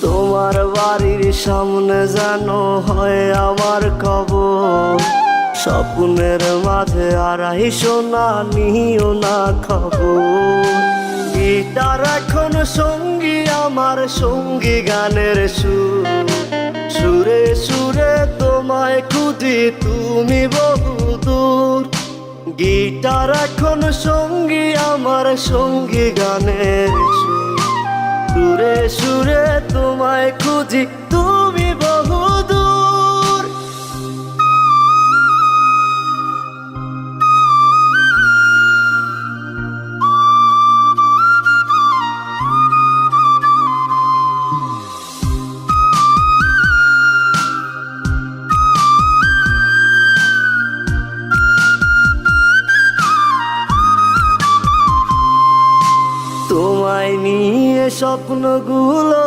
তোমার বাড়ির সামনে যেন হয় আমার কবর, স্বপ্নের মাঝে আড়াইশো না নিও না খবর। গিটার এখন সঙ্গী আমার, সঙ্গী গানের সুর, সুরে সুরে তোমায় খুঁজি তুমি বহুদূর। গিটার এখন সঙ্গী আমার, সঙ্গী গানের সুর, সুরে সুরে তোমায় খুঁজি তুমি বহুদূর। তোমায় নিয়ে স্বপ্নগুলো